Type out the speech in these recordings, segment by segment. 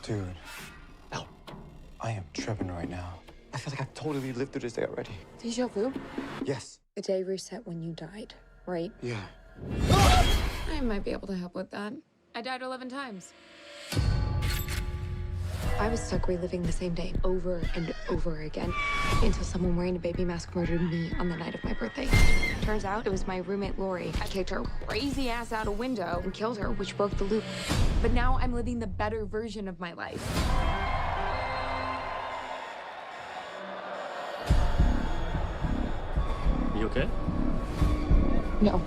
Dude. Al. I am tripping right now. I feel like I've totally lived through this day already. Deja vu? Yes. The day reset when you died, right? Yeah. I might be able to help with that. I died 11 times. I was stuck reliving the same day over and over again until someone wearing a baby mask murdered me on the night of my birthday. Turns out it was my roommate, Lori. I kicked her crazy ass out a window and killed her, which broke the loop. But now I'm living the better version of my life. You okay? No.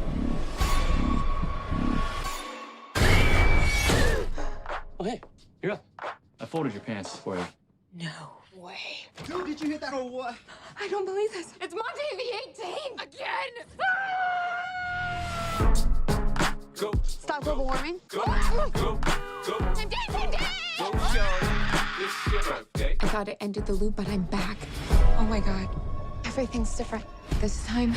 Oh, hey, you're up. I folded your pants for you. No way. Dude, did you hit that or what? I don't believe this. It's Monday the 18th again. Go. Stop global warming. Go. Go. I'm dead. I'm dead. Go, Charlie. It's your birthday. I thought it ended the loop, but I'm back. Oh my God. Everything's different. This time,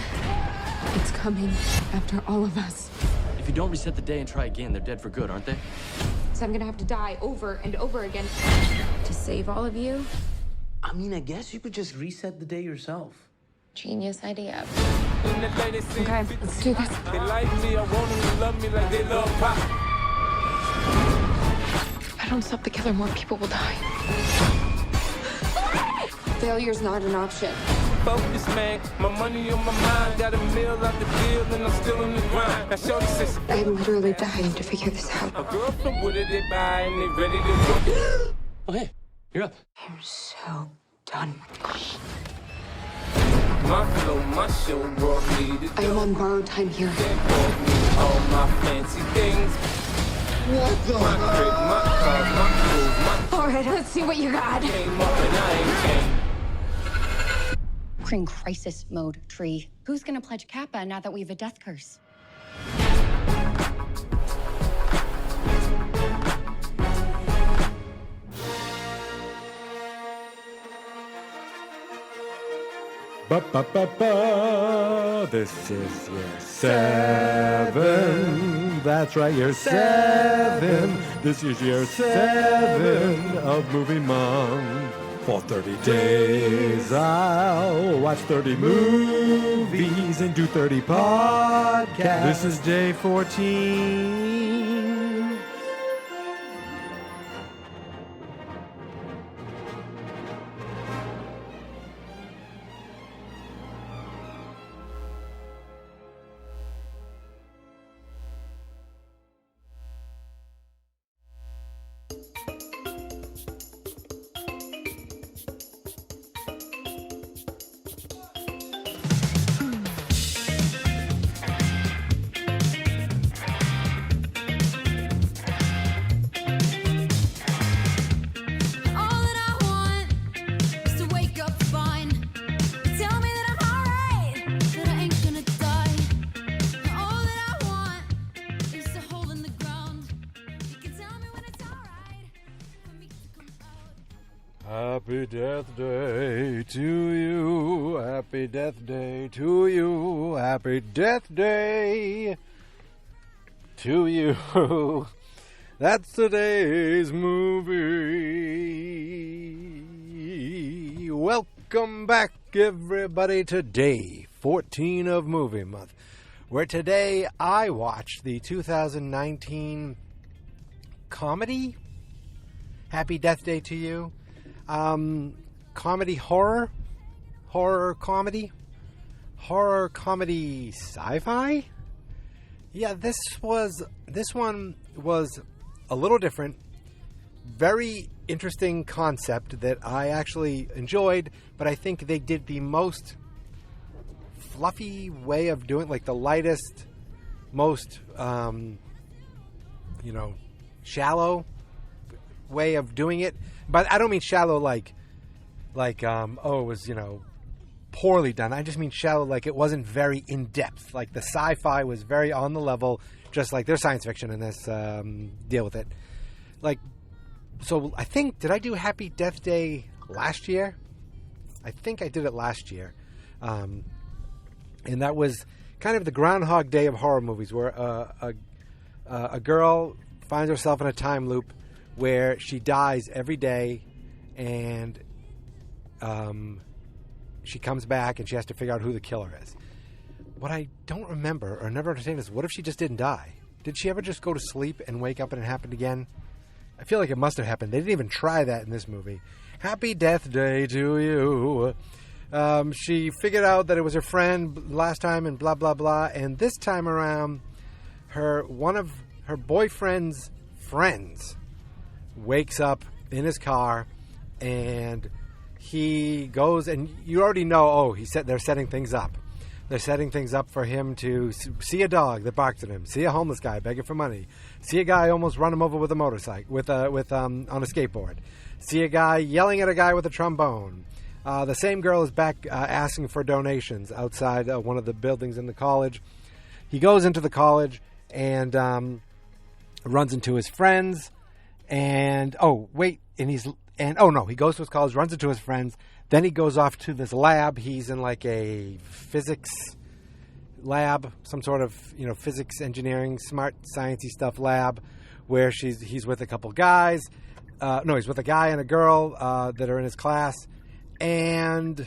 it's coming after all of us. If you don't reset the day and try again, they're dead for good, aren't they? So I'm gonna have to die over and over again to save all of you. I mean, I guess you could just reset the day yourself. Genius idea. When the ladies see Okay, me, let's do this. They like me, I want them to love me like they love pop. If I don't stop the killer, more people will die. Failure's not an option. Focus, man. My money on my mind. Got a meal out the deal, and I'm still in the grind. Now, shorty says, I'm literally dying to figure this out. a girl from Wooded, they buy, and they ready to go. Oh, hey, you're up. I'm so done. My flow, my show brought me to I am on borrowed time here. brought me all my fancy things. What the My crib, my car, my clothes, my All right, let's see what you got. came up, and I ain't came. We're in crisis mode, Tree. Who's gonna pledge Kappa now that we have a death curse? Ba-ba-ba-ba. This is year 7. That's right, year 7. This is year 7 of Movie Month. For 30 days, I'll watch 30 movies and do 30 podcasts. This is day 14. All that I want is to wake up fine. Tell me that I'm alright, that I ain't gonna die. All that I want is a hole in the ground. You can tell me when it's alright for me to come out. Happy Death Day to you. Happy Death Day to you. Happy Death Day to you. That's today's movie. Welcome back, everybody, to day 14 of Movie Month, where today I watched the 2019 comedy Happy Death Day to You. Comedy horror comedy sci-fi. Yeah, this one was a little different. Very interesting concept that I actually enjoyed, but I think they did the most fluffy way of doing, like the lightest, most shallow way of doing it. But I don't mean shallow like it was, poorly done. I just mean shallow like it wasn't very in-depth. Like the sci-fi was very on the level, just like there's science fiction in this, deal with it. Like, so I think, did I do Happy Death Day last year? I think I did it last year. And that was kind of the Groundhog Day of horror movies, where a girl finds herself in a time loop where she dies every day, and she comes back and she has to figure out who the killer is. What I don't remember or never understand is, what if she just didn't die? Did she ever just go to sleep and wake up and it happened again? I feel like it must have happened. They didn't even try that in this movie. Happy Death Day to you. She figured out that it was her friend last time and blah, blah, blah. And this time around, one of her boyfriend's friends wakes up in his car, and he goes, and you already know, they're setting things up. They're setting things up for him to see a dog that barks at him, see a homeless guy begging for money, see a guy almost run him over with a motorcycle, on a skateboard, see a guy yelling at a guy with a trombone. The same girl is back asking for donations outside one of the buildings in the college. He goes into the college and runs into his friends, and he goes to his college, runs into his friends. Then he goes off to this lab. He's in like a physics lab, some sort of, physics, engineering, smart, sciencey stuff lab, where he's with a couple guys. He's with a guy and a girl that are in his class, and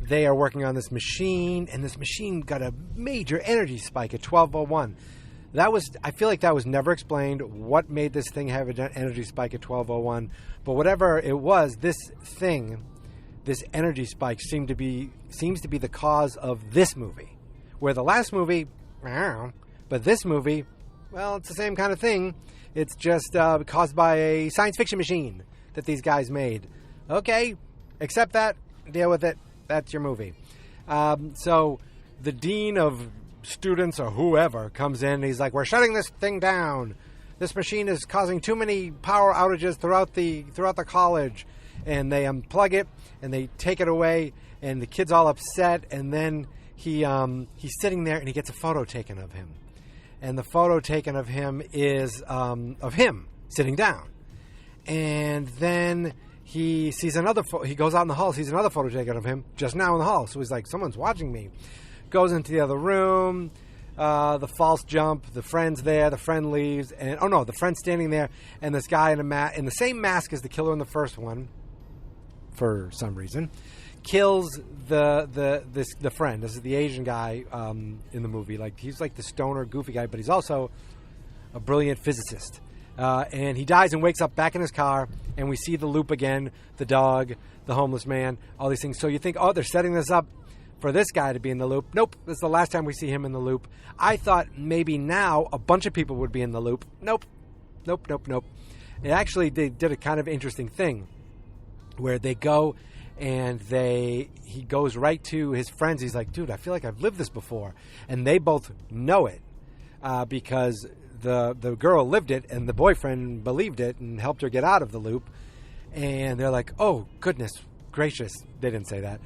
they are working on this machine, and this machine got a major energy spike at 12:01. I feel like that was never explained, what made this thing have an energy spike at 12:01. But whatever it was, this energy spike seems to be the cause of this movie. Where the last movie, but this movie, well, it's the same kind of thing. It's just caused by a science fiction machine that these guys made. Okay, accept that, deal with it. That's your movie. So the dean of students or whoever comes in, and he's like, we're shutting this thing down. This machine is causing too many power outages throughout the college. And they unplug it and they take it away, and the kid's all upset. And then he's sitting there and he gets a photo taken of him, and the photo taken of him is of him sitting down. And then he sees another he goes out in the hall, sees another photo taken of him just now in the hall. So he's like, someone's watching me. Goes into the other room, the false jump, the friend's there, the friend leaves, and the friend's standing there, and this guy in the same mask as the killer in the first one, for some reason, kills the friend. This is the Asian guy in the movie. Like, he's like the stoner, goofy guy, but he's also a brilliant physicist. And he dies and wakes up back in his car, and we see the loop again, the dog, the homeless man, all these things. So you think, they're setting this up for this guy to be in the loop. Nope, this is the last time we see him in the loop. I thought maybe now a bunch of people would be in the loop. Nope. And actually, they did a kind of interesting thing where they go and he goes right to his friends. He's like, dude, I feel like I've lived this before. And they both know it because the girl lived it and the boyfriend believed it and helped her get out of the loop. And they're like, oh, goodness gracious. They didn't say that.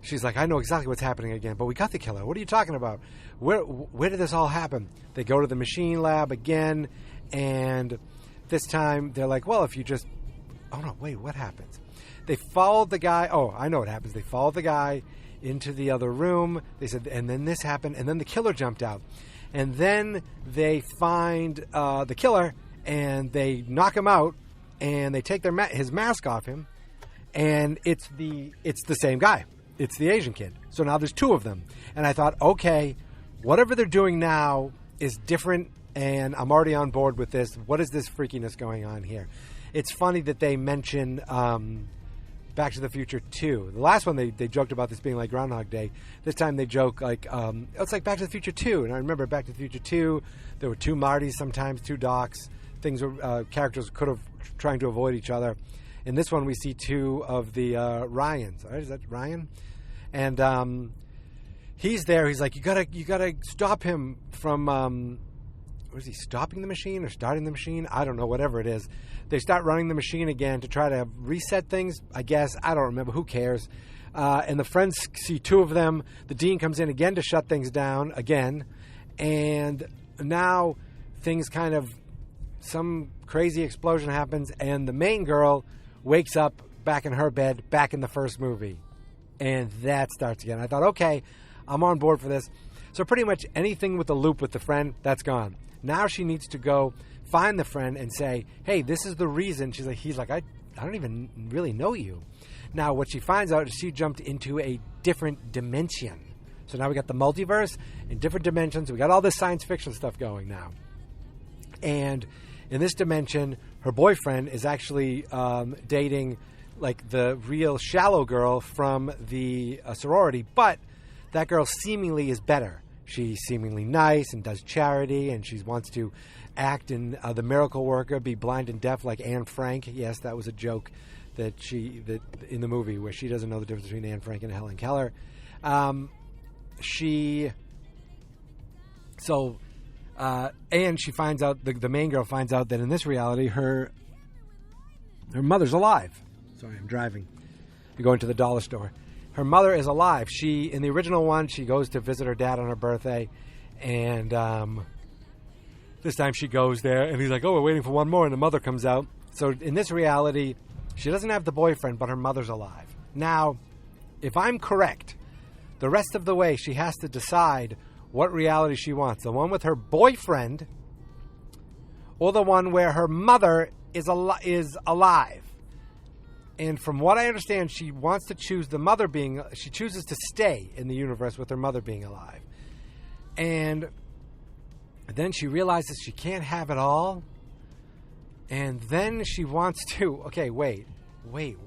She's like, I know exactly what's happening again, but we got the killer. What are you talking about? Where did this all happen? They go to the machine lab again, and this time they're like, well, if you just... Oh, no, wait, what happens? They followed the guy... Oh, I know what happens. They followed the guy into the other room. They said, and then this happened, and then the killer jumped out. And then they find the killer, and they knock him out, and they take his mask off him, and it's the same guy. It's the Asian kid. So now there's two of them. And I thought, okay, whatever they're doing now is different, and I'm already on board with this. What is this freakiness going on here? It's funny that they mention Back to the Future 2. The last one, they joked about this being like Groundhog Day. This time they joke like, it's like Back to the Future 2. And I remember Back to the Future 2, there were two Martys sometimes, two Docs. Things were, characters could have trying to avoid each other. In this one, we see two of the Ryans. Is that Ryan? And he's there. He's like, you gotta stop him from. Was he stopping the machine or starting the machine? I don't know. Whatever it is, they start running the machine again to try to reset things. I guess I don't remember. Who cares? And the friends see two of them. The dean comes in again to shut things down again, and now things kind of some crazy explosion happens, and the main girl wakes up back in her bed, back in the first movie. And that starts again. I thought, okay, I'm on board for this. So pretty much anything with the loop with the friend, that's gone. Now she needs to go find the friend and say, hey, this is the reason. He's like, I don't even really know you. Now, what she finds out is she jumped into a different dimension. So now we got the multiverse in different dimensions. We got all this science fiction stuff going now. And in this dimension, her boyfriend is actually dating like the real shallow girl from the sorority, but that girl seemingly is better. She's seemingly nice and does charity, and she wants to act in The Miracle Worker, be blind and deaf like Anne Frank. Yes, that was a joke that in the movie where she doesn't know the difference between Anne Frank and Helen Keller. And she finds out, the main girl finds out that in this reality her mother's alive. Sorry, I'm driving. I'm going to the dollar store. Her mother is alive. In the original one, she goes to visit her dad on her birthday, and this time she goes there, and he's like, oh, we're waiting for one more, and the mother comes out. So in this reality, she doesn't have the boyfriend, but her mother's alive. Now, if I'm correct, the rest of the way she has to decide what reality she wants. The one with her boyfriend, or the one where her mother is alive. And from what I understand, she wants to choose she chooses to stay in the universe with her mother being alive. And then she realizes she can't have it all. And then she wants to, okay, wait,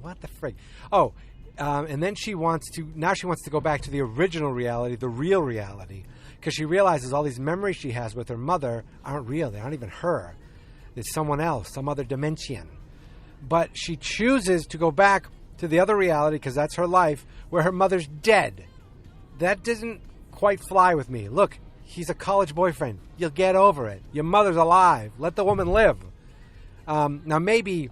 what the frig? Oh, and then she wants to go back to the original reality, the real reality, because she realizes all these memories she has with her mother aren't real. They aren't even her. It's someone else, some other dimension. But she chooses to go back to the other reality, because that's her life, where her mother's dead. That doesn't quite fly with me. Look, he's a college boyfriend. You'll get over it. Your mother's alive. Let the woman live. Now, maybe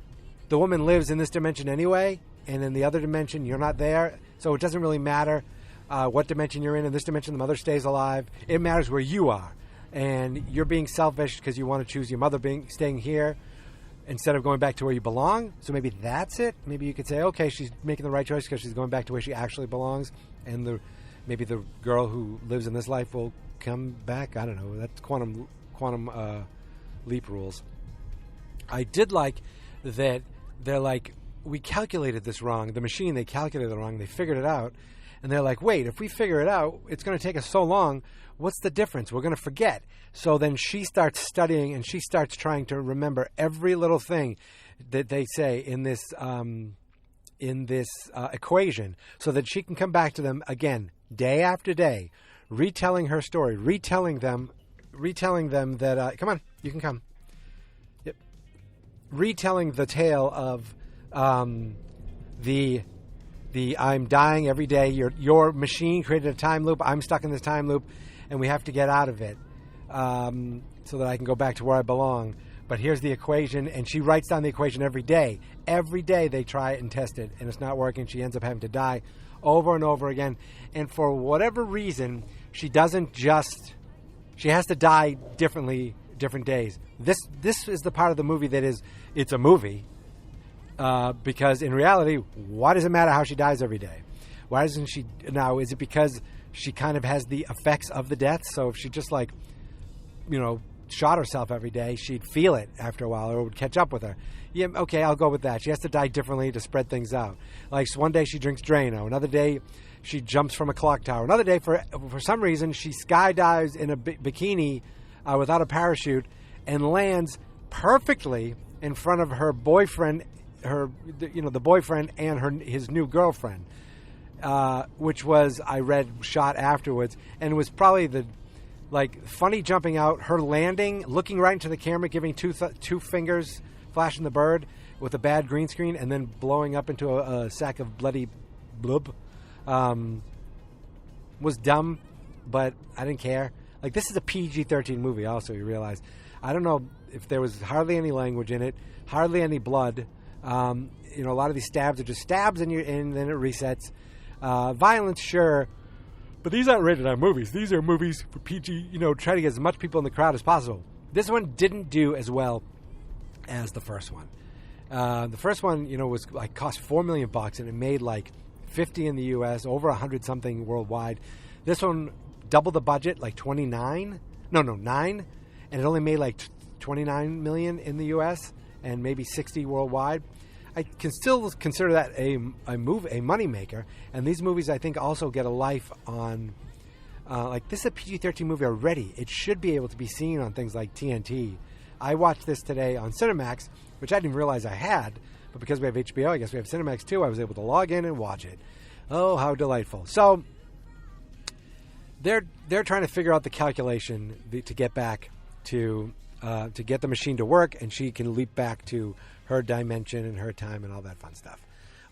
the woman lives in this dimension anyway, and in the other dimension, you're not there. So it doesn't really matter what dimension you're in. In this dimension, the mother stays alive. It matters where you are. And you're being selfish because you want to choose your mother staying here instead of going back to where you belong. So maybe that's it. Maybe you could say, okay, she's making the right choice because she's going back to where she actually belongs. And maybe the girl who lives in this life will come back. I don't know. That's quantum leap rules. I did like that they're like, we calculated this wrong. The machine, they calculated it wrong. They figured it out. And they're like, wait, if we figure it out, it's going to take us so long. What's the difference? We're going to forget. So then she starts studying, and she starts trying to remember every little thing that they say in this equation, so that she can come back to them again, day after day, retelling her story, retelling them that, come on, you can come. Yep. Retelling the tale of the I'm dying every day. Your machine created a time loop. I'm stuck in this time loop, and we have to get out of it so that I can go back to where I belong. But here's the equation, and she writes down the equation every day. Every day they try it and test it, and it's not working. She ends up having to die over and over again. And for whatever reason, she has to die differently different days. This is the part of the movie that it's a movie. Because in reality, why does it matter how she dies every day? Why doesn't she now? Is it because she kind of has the effects of the death? So if she just shot herself every day, she'd feel it after a while, or it would catch up with her. Yeah, okay, I'll go with that. She has to die differently to spread things out. Like one day she drinks Drano, another day she jumps from a clock tower, another day for some reason she skydives in a bikini without a parachute and lands perfectly in front of her boyfriend. The boyfriend and his new girlfriend, which was, I read, shot afterwards, and it was probably funny jumping out, her landing, looking right into the camera, giving two fingers, flashing the bird with a bad green screen, and then blowing up into a sack of bloody blub, was dumb, but I didn't care. Like, this is a PG-13 movie. Also, you realize, I don't know if there was hardly any language in it, hardly any blood. A lot of these stabs are just stabs, and then it resets. Violence, sure, but these aren't rated R movies. These are movies for PG. Try to get as much people in the crowd as possible. This one didn't do as well as the first one. The first one, was cost $4 million, and it made 50 in the U.S., over 100 something worldwide. This one doubled the budget, 9, and it only made like 29 million in the U.S. and maybe 60 worldwide, I can still consider that a money maker. And these movies, I think, also get a life on. Like, this is a PG-13 movie already. It should be able to be seen on things like TNT. I watched this today on Cinemax, which I didn't realize I had, but because we have HBO, I guess we have Cinemax too, I was able to log in and watch it. Oh, how delightful. So, they're trying to figure out the calculation to get back to get the machine to work, and she can leap back to her dimension and her time and all that fun stuff.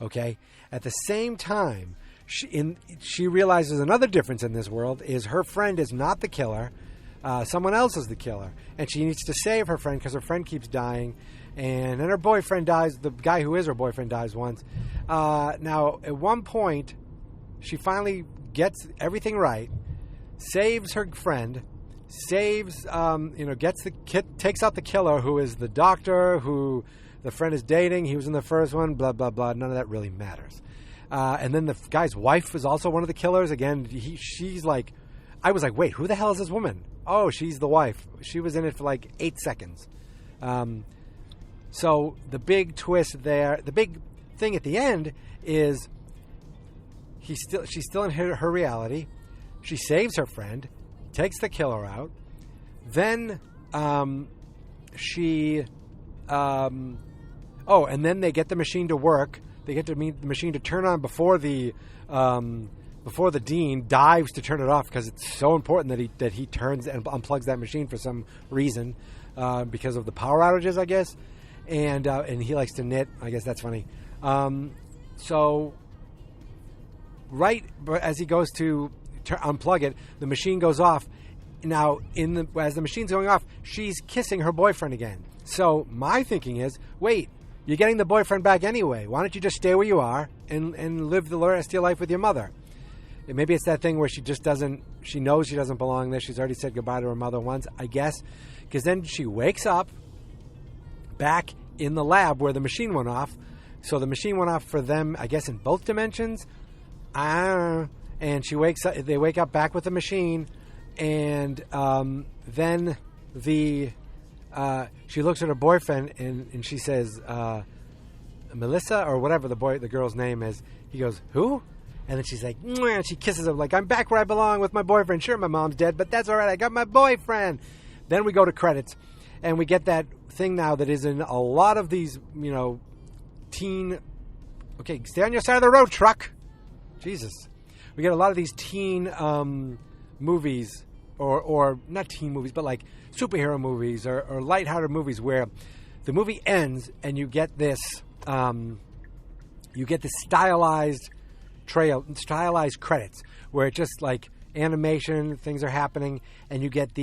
Okay? At the same time, she realizes another difference in this world is her friend is not the killer. Someone else is the killer. And she needs to save her friend because her friend keeps dying. And then her boyfriend dies. The guy who is her boyfriend dies once. Now, at one point, she finally gets everything right, saves her friend, takes out the killer who is the doctor who the friend is dating. He was in the first one, blah, blah, blah. None of that really matters. And then the guy's wife was also one of the killers. Again, she's like, I was like, wait, who the hell is this woman? Oh, she's the wife. She was in it for like 8 seconds. So the big twist there, the big thing at the end is she's still in her reality. She saves her friend, takes the killer out. Then and then they get the machine to work. They get the machine to turn on before the dean dives to turn it off because it's so important that he turns and unplugs that machine for some reason because of the power outages, I guess. And he likes to knit. I guess that's funny. So right as he goes to unplug it, the machine goes off. Now, as the machine's going off, she's kissing her boyfriend again. So my thinking is, wait. You're getting the boyfriend back anyway. Why don't you just stay where you are and live the rest of your life with your mother? And maybe it's that thing where she knows she doesn't belong there. She's already said goodbye to her mother once, I guess. Because then she wakes up back in the lab where the machine went off. So the machine went off for them, I guess, in both dimensions. And she wakes up. They wake up back with the machine. And then she looks at her boyfriend and she says, Melissa or whatever the girl's name is. He goes, who? And then she's like, and she kisses him like, I'm back where I belong with my boyfriend. Sure, my mom's dead, but that's all right. I got my boyfriend. Then we go to credits and we get that thing now that is in a lot of these, teen. Okay, stay on your side of the road, truck. Jesus. We get a lot of these teen movies or not teen movies, but like superhero movies or lighthearted movies where the movie ends and you get this stylized credits where it's just like animation, things are happening, and you get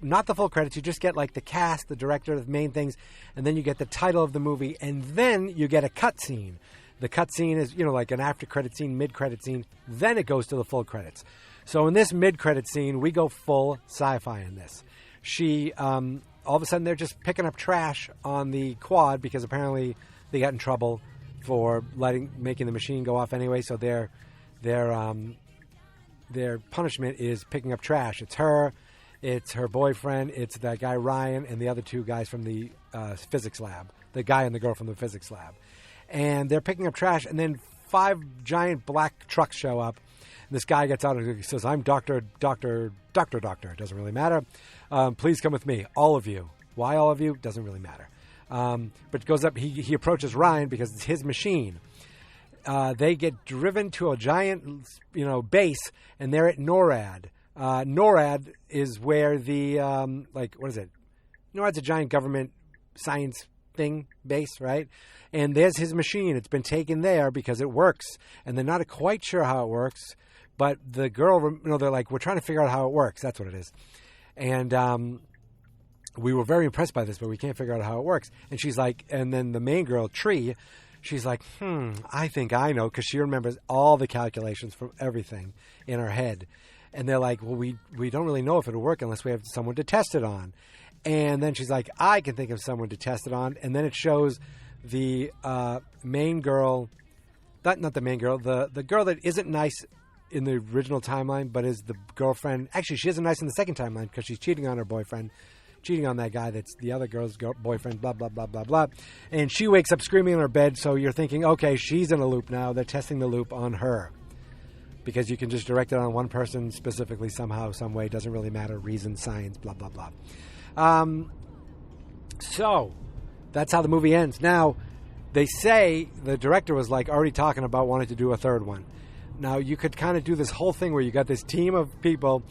not the full credits, you just get like the cast, the director, the main things, and then you get the title of the movie, and then you get a cut scene. The cut scene is, like an after credit scene, mid credit scene, then it goes to the full credits. So in this mid-credit scene, we go full sci-fi in this. She, all of a sudden, they're just picking up trash on the quad because apparently they got in trouble for making the machine go off anyway. So their punishment is picking up trash. It's her boyfriend, it's that guy Ryan, and the other two guys from the physics lab. The guy and the girl from the physics lab, and they're picking up trash. And then 5 giant black trucks show up. This guy gets out and says, I'm doctor. It doesn't really matter. Please come with me. All of you. Why all of you? Doesn't really matter. But goes up. He approaches Ryan because it's his machine. They get driven to a giant, base, and they're at NORAD. NORAD is where the, what is it? NORAD's a giant government science thing base, right? And there's his machine. It's been taken there because it works. And they're not quite sure how it works. But the girl, they're like, we're trying to figure out how it works. That's what it is. And we were very impressed by this, but we can't figure out how it works. And she's like, and then the main girl, Tree, she's like, I think I know, because she remembers all the calculations from everything in her head. And they're like, well, we don't really know if it'll work unless we have someone to test it on. And then she's like, I can think of someone to test it on. And then it shows the main girl, not the main girl, the girl that isn't nice in the original timeline, but is the girlfriend. Actually, she isn't nice in the second timeline because she's cheating on her boyfriend, cheating on that guy that's the other girl's boyfriend, blah, blah, blah, blah, blah. And she wakes up screaming in her bed, so you're thinking, okay, she's in a loop now. They're testing the loop on her. Because you can just direct it on one person specifically somehow, some way. Doesn't really matter. Reason, science, blah, blah, blah. So, that's how the movie ends. Now, they say the director was like already talking about wanting to do a third one. Now, you could kind of do this whole thing where you got this team of people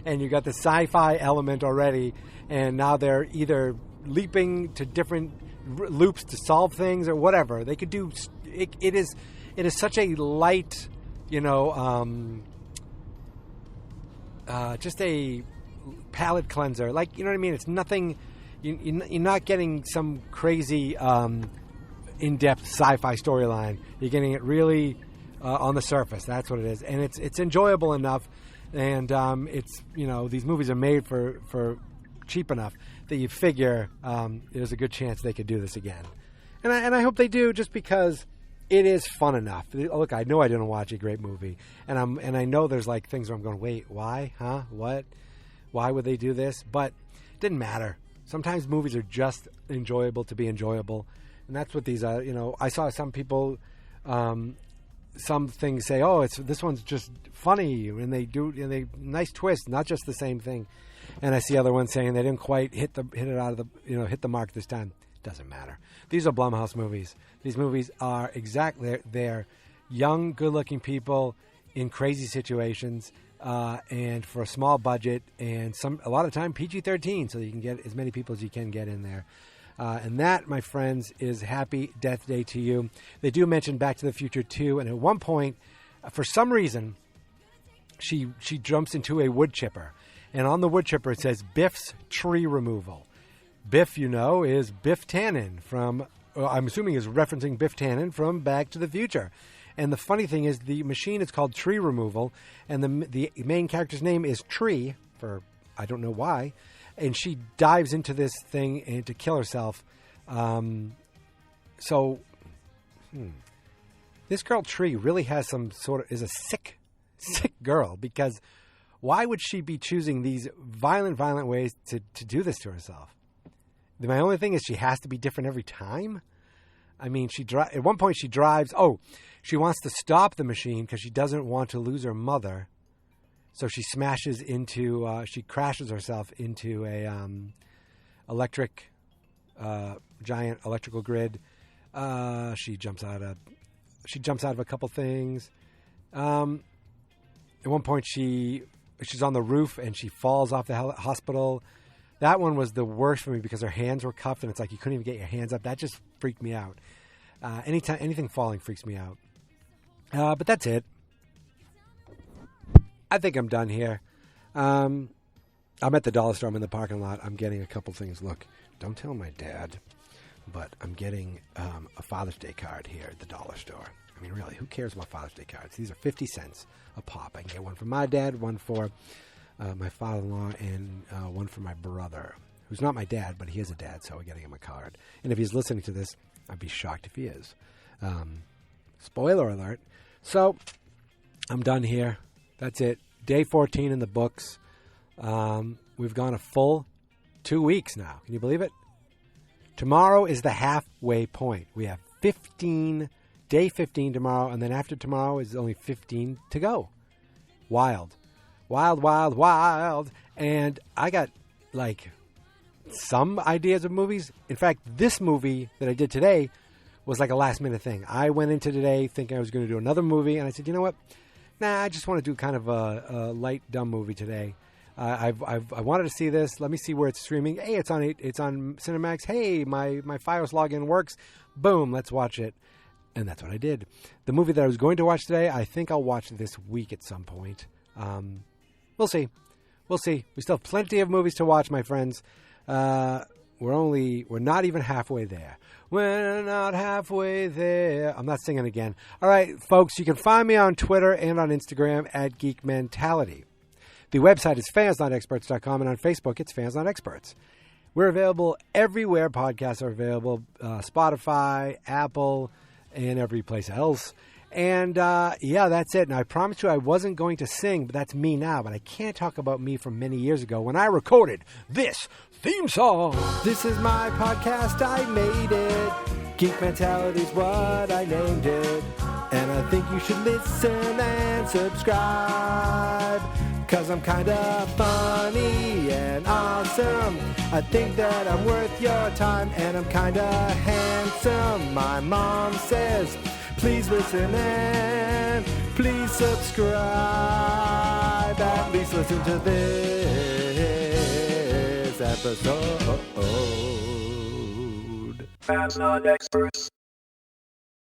and you got the sci-fi element already, and now they're either leaping to different loops to solve things or whatever. They could do it. It is such a light, just a palate cleanser. Like, you know what I mean? It's nothing. You're not getting some crazy in-depth sci-fi storyline. You're getting it really on the surface. That's what it is, and it's enjoyable enough. And it's these movies are made for cheap enough that you figure there's a good chance they could do this again. And I hope they do, just because it is fun enough. Look, I know I didn't watch a great movie, and I know there's like things where I'm going, wait, why? Huh? What? Why would they do this? But it didn't matter. Sometimes movies are just enjoyable to be enjoyable, and that's what these are. I saw some people, some things say, "Oh, this one's just funny," and they nice twist, not just the same thing. And I see other ones saying they didn't quite hit the mark this time. Doesn't matter. These are Blumhouse movies. These movies are they're young, good-looking people in crazy situations, and for a small budget, and a lot of time PG-13, so you can get as many people as you can get in there. And that, my friends, is Happy Death Day to You. They do mention Back to the Future 2, and at one point, for some reason, she jumps into a wood chipper, and on the wood chipper it says Biff's Tree Removal. Biff, is Biff Tannen from, I'm assuming is referencing Biff Tannen from Back to the Future. And the funny thing is the machine is called Tree Removal, and the main character's name is Tree, for I don't know why, and she dives into this thing and to kill herself. This girl Tree really has is a sick girl, because why would she be choosing these violent ways to do this to herself? My only thing is she has to be different every time. I mean, at one point she drives. Oh, she wants to stop the machine because she doesn't want to lose her mother. So she she crashes herself into a giant electrical grid. She jumps out of a couple things. At one point she's on the roof and she falls off the hospital. That one was the worst for me because her hands were cuffed, and it's like you couldn't even get your hands up. That just freaked me out. Anything falling freaks me out. But that's it. I think I'm done here. I'm at the dollar store. I'm in the parking lot. I'm getting a couple things. Look, don't tell my dad, but I'm getting a Father's Day card here at the dollar store. I mean, really, who cares about Father's Day cards? These are 50 cents a pop. I can get one for my dad, one for my father-in-law, and one for my brother, who's not my dad, but he is a dad, so we're getting him a card. And if he's listening to this, I'd be shocked if he is. Spoiler alert. So, I'm done here. That's it. Day 14 in the books. We've gone a full 2 weeks now. Can you believe it? Tomorrow is the halfway point. We have day 15 tomorrow, and then after tomorrow is only 15 to go. Wild. And I got, some ideas of movies. In fact, this movie that I did today was like a last-minute thing. I went into today thinking I was going to do another movie, and I said, you know what? Nah, I just want to do kind of a light, dumb movie today. I wanted to see this. Let me see where it's streaming. Hey, it's on Cinemax. Hey, my Fios login works. Boom, let's watch it. And that's what I did. The movie that I was going to watch today, I think I'll watch this week at some point. We'll see. We still have plenty of movies to watch, my friends. We're not even halfway there. We're not halfway there. I'm not singing again. All right, folks, you can find me on Twitter and on Instagram at Geek Mentality. The website is fansnotexperts.com, and on Facebook, it's Fans Not Experts. We're available everywhere podcasts are available, Spotify, Apple, and every place else. And yeah, that's it. Now, I promised you I wasn't going to sing, but that's me now. But I can't talk about me from many years ago when I recorded this theme song. This is my podcast. I made it. Geek Mentality's what I named it. And I think you should listen and subscribe. 'Cause I'm kinda funny and awesome. I think that I'm worth your time, and I'm kinda handsome. My mom says, please listen and please subscribe. At least listen to this episode. Fans not experts.